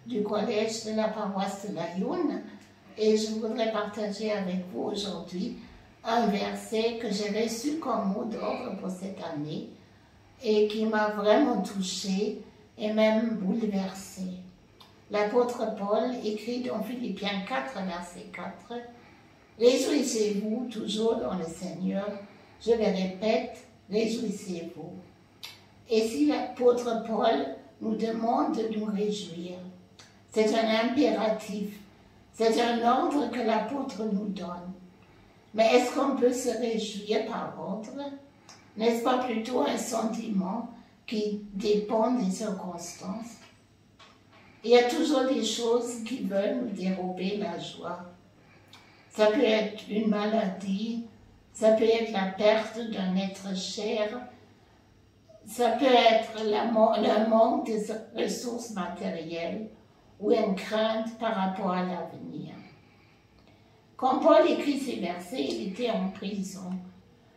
du collège de la paroisse de la Lune et je voudrais partager avec vous aujourd'hui un verset que j'ai reçu comme mot d'ordre pour cette année et qui m'a vraiment touchée et même bouleversée. L'apôtre Paul écrit dans Philippiens 4, verset 4, « Réjouissez-vous toujours dans le Seigneur, je le répète, réjouissez-vous. » Et si l'apôtre Paul nous demande de nous réjouir, c'est un impératif, c'est un ordre que l'apôtre nous donne. Mais est-ce qu'on peut se réjouir par ordre? N'est-ce pas plutôt un sentiment qui dépend des circonstances? Il y a toujours des choses qui veulent nous dérober la joie. Ça peut être une maladie, ça peut être la perte d'un être cher, ça peut être le manque des ressources matérielles ou une crainte par rapport à l'avenir. Quand Paul écrit ces versets, il était en prison,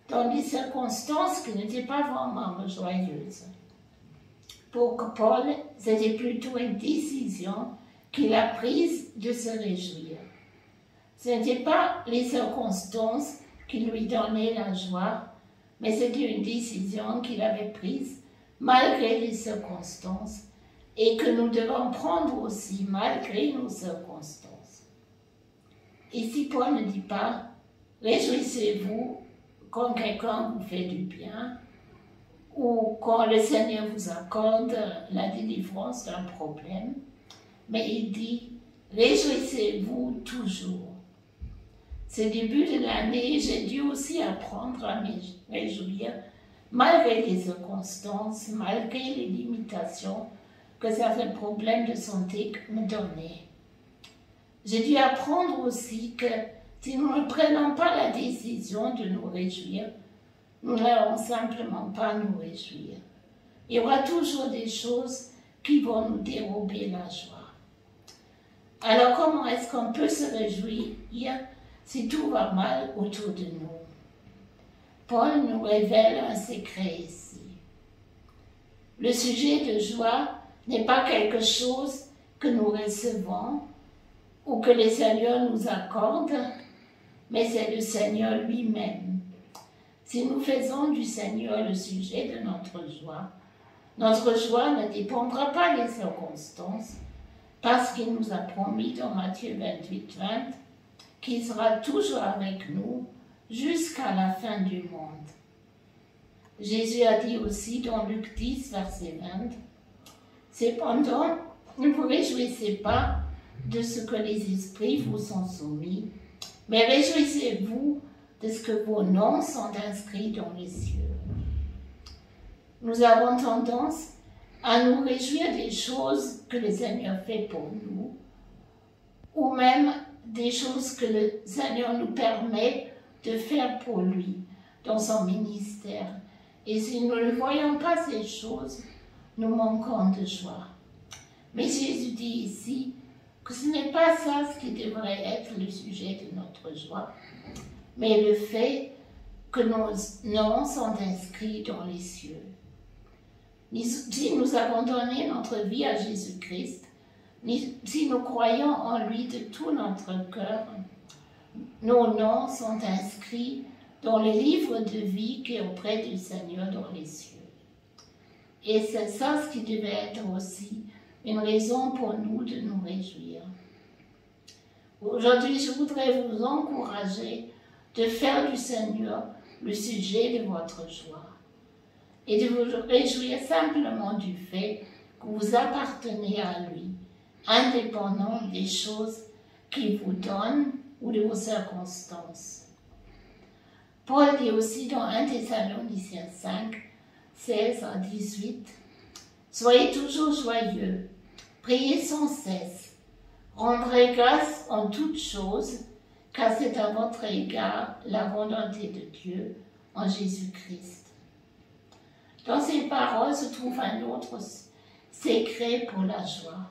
dans des circonstances qui n'étaient pas vraiment joyeuses. Pour Paul, c'était plutôt une décision qu'il a prise de se réjouir. Ce n'étaient pas les circonstances qui lui donnaient la joie, mais c'était une décision qu'il avait prise malgré les circonstances et que nous devons prendre aussi malgré nos circonstances. Ici, Paul ne dit pas « réjouissez-vous quand quelqu'un vous fait du bien » ou quand le Seigneur vous accorde la délivrance d'un problème, mais il dit « réjouissez-vous toujours ». Ce début de l'année, j'ai dû aussi apprendre à me réjouir malgré les circonstances, malgré les limitations que certains problèmes de santé me donnaient. J'ai dû apprendre aussi que si nous ne prenons pas la décision de nous réjouir, nous n'allons simplement pas nous réjouir. Il y aura toujours des choses qui vont nous dérober la joie. Alors comment est-ce qu'on peut se réjouir si tout va mal autour de nous? Paul nous révèle un secret ici. Le sujet de joie n'est pas quelque chose que nous recevons ou que le Seigneur nous accorde, mais c'est le Seigneur lui-même. Si nous faisons du Seigneur le sujet de notre joie ne dépendra pas des circonstances, parce qu'il nous a promis dans Matthieu 28, 20 qu'il sera toujours avec nous jusqu'à la fin du monde. Jésus a dit aussi dans Luc 10, verset 20, « Cependant, ne vous réjouissez pas de ce que les esprits vous sont soumis, mais réjouissez-vous de ce que vos noms sont inscrits dans les cieux. » Nous avons tendance à nous réjouir des choses que le Seigneur fait pour nous, ou même des choses que le Seigneur nous permet de faire pour lui dans son ministère. Et si nous ne voyons pas ces choses, nous manquons de joie. Mais Jésus dit ici que ce n'est pas ça ce qui devrait être le sujet de notre joie, mais le fait que nos noms sont inscrits dans les cieux. Si nous avons donné notre vie à Jésus-Christ, si nous croyons en lui de tout notre cœur, nos noms sont inscrits dans le livre de vie qui est auprès du Seigneur dans les cieux. Et c'est ça ce qui devait être aussi une raison pour nous de nous réjouir. Aujourd'hui, je voudrais vous encourager de faire du Seigneur le sujet de votre joie et de vous réjouir simplement du fait que vous appartenez à lui, indépendant des choses qu'il vous donne ou de vos circonstances. Paul dit aussi dans 1 Thessaloniciens 5, 16 à 18, « Soyez toujours joyeux, priez sans cesse, rendrez grâce en toutes choses, car c'est à votre égard la volonté de Dieu en Jésus-Christ. » Dans ces paroles se trouve un autre secret pour la joie.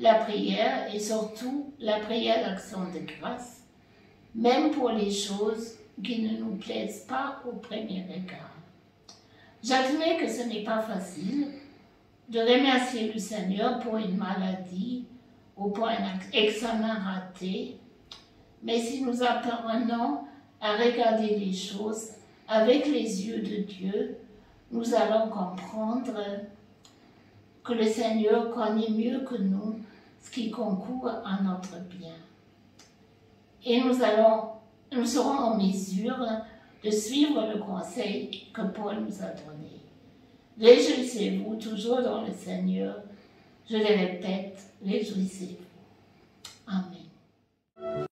La prière et surtout la prière d'action de grâce, même pour les choses qui ne nous plaisent pas au premier regard. J'admets que ce n'est pas facile de remercier le Seigneur pour une maladie ou pour un examen raté. Mais si nous apprenons à regarder les choses avec les yeux de Dieu, nous allons comprendre que le Seigneur connaît mieux que nous ce qui concourt à notre bien. Et nous serons en mesure de suivre le conseil que Paul nous a donné. Réjouissez-vous toujours dans le Seigneur. Je le répète, réjouissez-vous. Amen.